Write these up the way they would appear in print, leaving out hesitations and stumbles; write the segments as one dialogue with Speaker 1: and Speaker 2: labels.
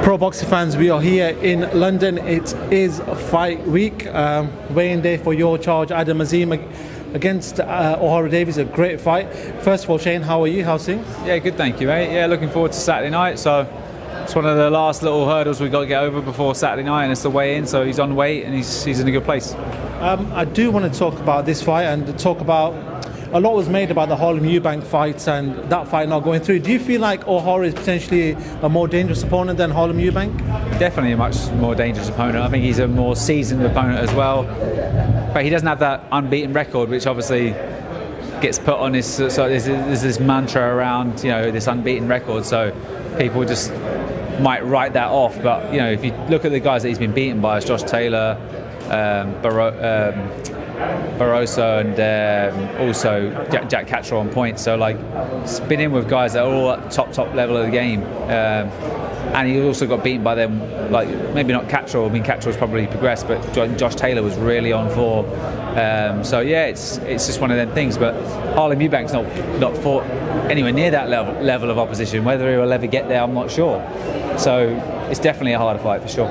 Speaker 1: Pro boxing fans, we are here in London. It is fight week, weigh-in day for your charge, Adam Azim against Ohara Davies. A great fight. First of all, Shane, how are you? How's things?
Speaker 2: Yeah, good, thank you, mate. Yeah, looking forward to Saturday night. So it's one of the last little hurdles we've got to get over before Saturday night, and it's the weigh-in. So he's on weight and he's in a good place. I do want to talk about this fight and talk about. A lot was made about the Harlem Eubank fights and that fight not going through. Do you feel like Ohara is potentially a more dangerous opponent than Harlem Eubank? Definitely a much more dangerous opponent. I think he's a more seasoned opponent as well. But he doesn't have that unbeaten record, which obviously gets put on his. So there's this mantra around, this unbeaten record. So people just might write that off. But if you look at the guys that he's been beaten by, it's Josh Taylor, Barroso, and also Jack Catterall on points. So it's been in with guys that are all at top level of the game, and he also got beaten by them. Maybe not Catterall. I mean, Catterall's probably progressed, but Josh Taylor was really on form. So yeah, it's just one of them things. But Harlem Eubank's not fought anywhere near that level of opposition. Whether he will ever get there, I'm not sure. So it's definitely a harder fight for sure.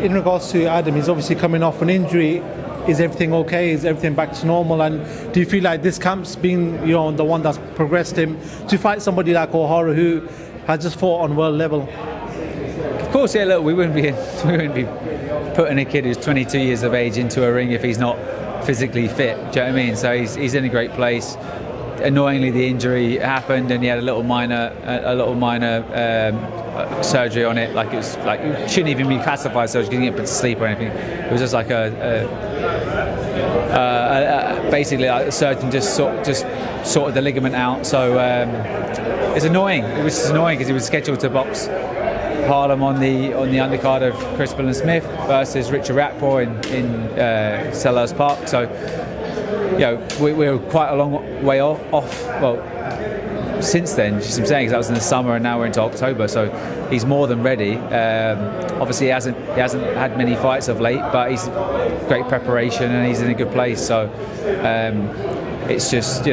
Speaker 1: In regards to Adam, he's obviously coming off an injury. Is everything okay? Is everything back to normal? And do you feel like this camp's been, the one that's progressed him to fight somebody like Ohara, who has just fought on world level?
Speaker 2: Of course, yeah. Look, we wouldn't be putting a kid who's 22 years of age into a ring if he's not physically fit. Do you know what I mean? So he's in a great place. Annoyingly, the injury happened, and he had a little minor surgery on it. It shouldn't even be classified surgery because he didn't get put to sleep or anything. It was just basically a surgeon just sorted the ligament out. So it's annoying. It was just annoying because he was scheduled to box Harlem on the undercard of Billam-Smith versus Richard Rapor in Selhurst Park. So we're quite a long way off. Well, since then, just I'm saying, because that was in the summer and now we're into October, so he's more than ready. Obviously, he hasn't had many fights of late, but he's great preparation and he's in a good place. So it's just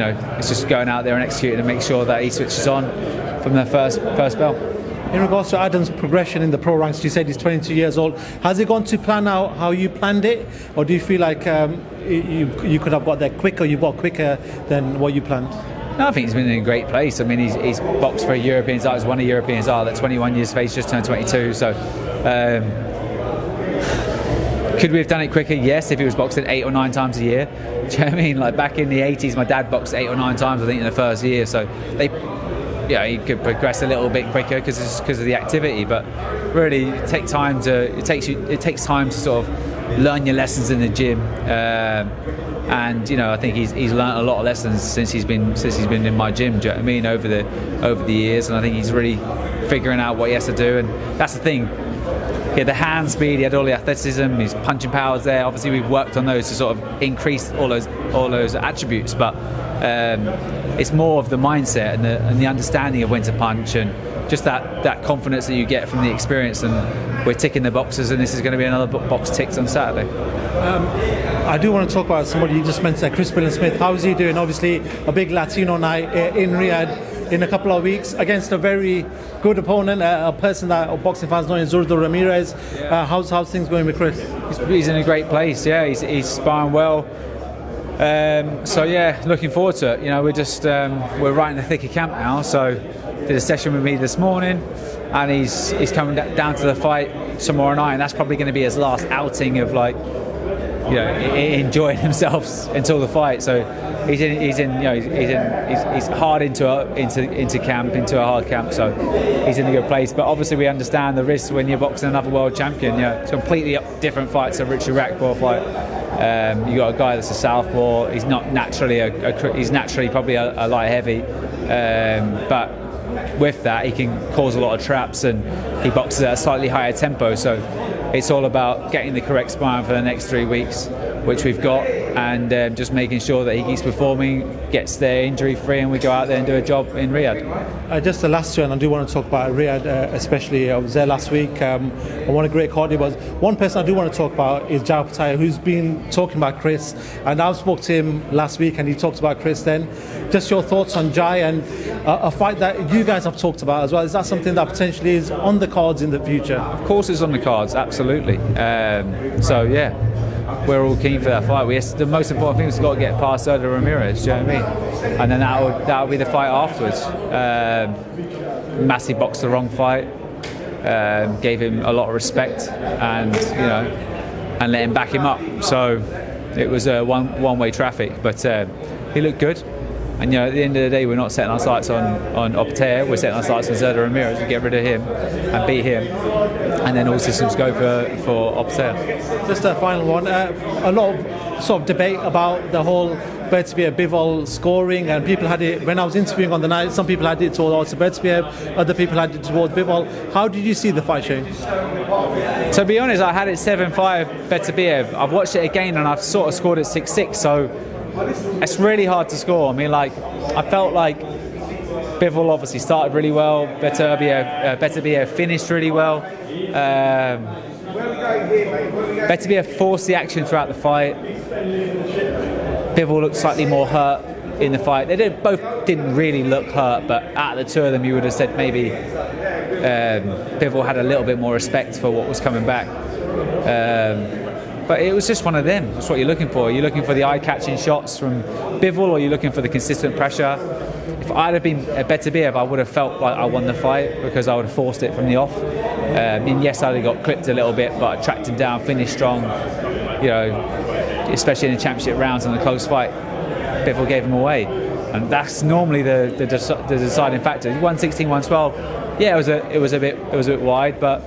Speaker 2: going out there and executing and make sure that he switches on from the first bell.
Speaker 1: In regards to Adam's progression in the pro ranks, you said he's 22 years old. Has it gone to plan out how you planned it, or do you feel like you could have got there quicker? You got quicker than what you planned?
Speaker 2: No, I think he's been in a great place. I mean, he's boxed for a European title. He's won a European title at 21 years of age, just turned 22. So, could we have done it quicker? Yes, if he was boxing 8 or 9 times a year. Do you know what I mean? Like back in the 80s, my dad boxed 8 or 9 times, I think, in the first year. So he could progress a little bit quicker because of the activity. But really, it takes time to sort of learn your lessons in the gym. And I think he's learned a lot of lessons since he's been in my gym. Do you know what I mean? Over the years, and I think he's really figuring out what he has to do. And that's the thing. He had the hand speed, he had all the athleticism, his punching powers there. Obviously, we've worked on those to sort of increase all those attributes. But it's more of the mindset and the understanding of when to punch, and just that confidence that you get from the experience. And we're ticking the boxes, and this is going to be another box ticked on Saturday.
Speaker 1: I do want to talk about somebody you just mentioned, Chris Billam-Smith. How is he doing? Obviously, a big Latino night in Riyadh in a couple of weeks against a very good opponent, a person that boxing fans know in Zurdo Ramirez. How's things going with Chris?
Speaker 2: He's in a great place. Yeah, he's sparring well. So yeah, looking forward to it. We're right in the thick of camp now. So did a session with me this morning, and he's coming down to the fight tomorrow night, and that's probably going to be his last outing of enjoying himself until the fight. So he's hard into camp, into a hard camp. So he's in a good place. But obviously we understand the risks when you're boxing another world champion. It's a completely different fight to a Richard Rapor fight. You got a guy that's a southpaw. He's not naturally he's naturally probably a light heavy, but with that he can cause a lot of traps, and he boxes at a slightly higher tempo. So it's all about getting the correct sparring for the next 3 weeks, which we've got, and just making sure that he keeps performing, gets there injury free, and we go out there and do a job in Riyadh.
Speaker 1: Just the last two, and I do want to talk about Riyadh, especially. I was there last week. I won a great cardio. But one person I do want to talk about is Jao Pattaya, who's been talking about Chris, and I spoke to him last week, and he talked about Chris then. Just your thoughts on Jai and a fight that you guys have talked about as well. Is that something that potentially is on the cards in the future?
Speaker 2: Of course, it's on the cards, absolutely. So yeah, we're all keen for that fight. The most important thing is we've got to get past Zurdo Ramirez. Do you know what I mean? And then that'll be the fight afterwards. Massey boxed the wrong fight. Gave him a lot of respect, and and let him back him up. So it was a one-way traffic, but he looked good. And at the end of the day, we're not setting our sights on Beterbiev, we're setting our sights on Zurdo Ramirez. We get rid of him and beat him, and then all systems go for Beterbiev.
Speaker 1: Just a final one. A lot of sort of debate about the whole Beterbiev Bivol scoring, and people had it when I was interviewing on the night. Some people had it towards Beterbiev, other people had it towards Bivol. How did you see the fight, Shane?
Speaker 2: To be honest, I had it 7-5 Beterbiev. I've watched it again and I've sort of scored it 6-6. So it's really hard to score. I mean, I felt like Bivol obviously started really well. Beterbiev finished really well. Beterbiev forced the action throughout the fight. Bivol looked slightly more hurt in the fight. They both didn't really look hurt, but out of the two of them, you would have said maybe Bivol had a little bit more respect for what was coming back. But it was just one of them. That's what you're looking for. You're looking for the eye-catching shots from Bivol, or you're looking for the consistent pressure. If I'd have been Beterbiev, I would have felt like I won the fight because I would have forced it from the off. And yes, I got clipped a little bit, but I tracked him down, finished strong. Especially in the championship rounds and the close fight, Bivol gave him away, and that's normally the deciding factor. 116, 112. Yeah, it was a bit wide, but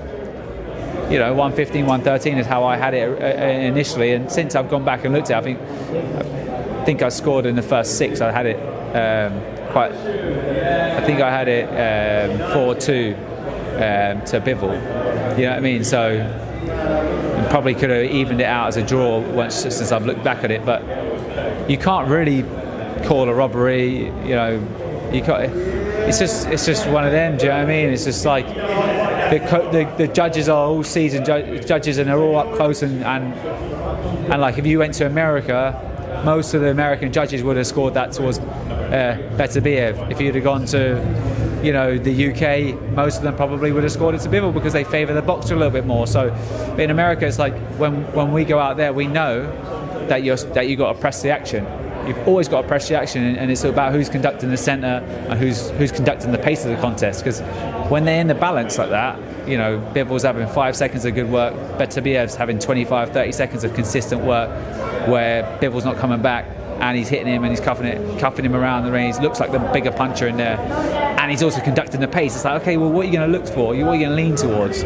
Speaker 2: 115, 113 is how I had it initially, and since I've gone back and looked at it, I think I scored in the first 6. I had it I think I had it 4-2 to Bivol. You know what I mean? So probably could have evened it out as a draw once since I've looked back at it, but you can't really call a robbery. You can't. It's just one of them. Do you know what I mean? It's just like the judges are all seasoned judges, and they're all up close, and like if you went to America, most of the American judges would have scored that towards Beterbiev. If you'd have gone to the UK, most of them probably would have scored it to Bivol because they favour the boxer a little bit more. So in America, it's like when we go out there, we know that you got to press the action. You've always got to press the action, and it's about who's conducting the centre and who's conducting the pace of the contest. Because when they're in the balance like that, Bivol's having 5 seconds of good work, Beterbiev's having 25, 30 seconds of consistent work, where Bivol's not coming back, and he's hitting him and he's cuffing him around the ring. He looks like the bigger puncher in there, and he's also conducting the pace. It's like, okay, well, what are you going to look for? What are you going to lean towards?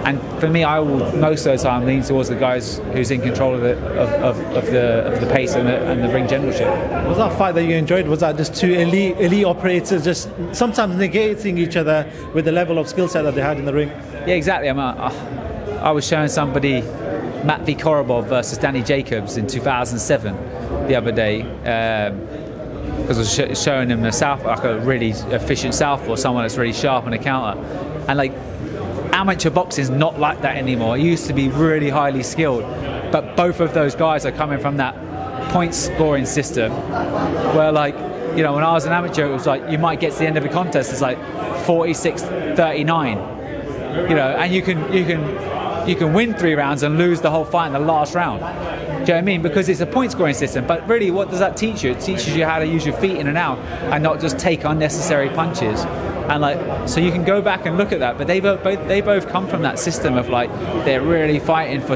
Speaker 2: And for me, I will most of the time lean towards the guys who's in control of the pace and the ring generalship.
Speaker 1: Was that fight that you enjoyed? Was that just two elite operators just sometimes negating each other with the level of skill set that they had in the ring?
Speaker 2: Yeah, exactly. I was showing somebody Matvey Korobov versus Danny Jacobs in 2007 the other day, because I was showing him a really efficient southpaw, someone that's really sharp on a counter, and amateur boxing is not like that anymore. It used to be really highly skilled, but both of those guys are coming from that point scoring system where, when I was an amateur, it was like you might get to the end of a contest, it's like 46-39, and you can win 3 rounds and lose the whole fight in the last round. Do you know what I mean? Because it's a point scoring system. But really, what does that teach you? It teaches you how to use your feet in and out and not just take unnecessary punches. And so you can go back and look at that. But they both come from that system of they're really fighting for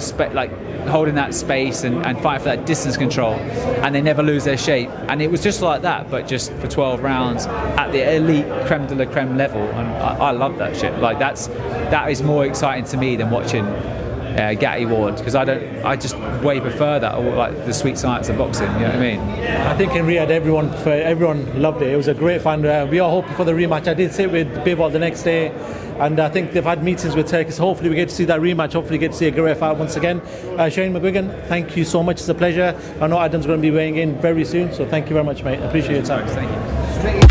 Speaker 2: holding that space and fighting for that distance control, and they never lose their shape. And it was just like that, but just for 12 rounds at the elite creme de la creme level. And I love that shit. That is more exciting to me than watching Gatti Ward, because I just way prefer that, or like the sweet science of boxing. You know what I mean?
Speaker 1: I think in Riyadh everyone loved it. It was a great fight. We are hoping for the rematch. I did sit with Bivol the next day, and I think they've had meetings with Turkey, so hopefully we get to see that rematch. Hopefully we get to see a great fight once again. Shane McGuigan, thank you so much. It's a pleasure. I know Adam's going to be weighing in very soon, so thank you very much, mate. I appreciate your time.
Speaker 2: Thank you.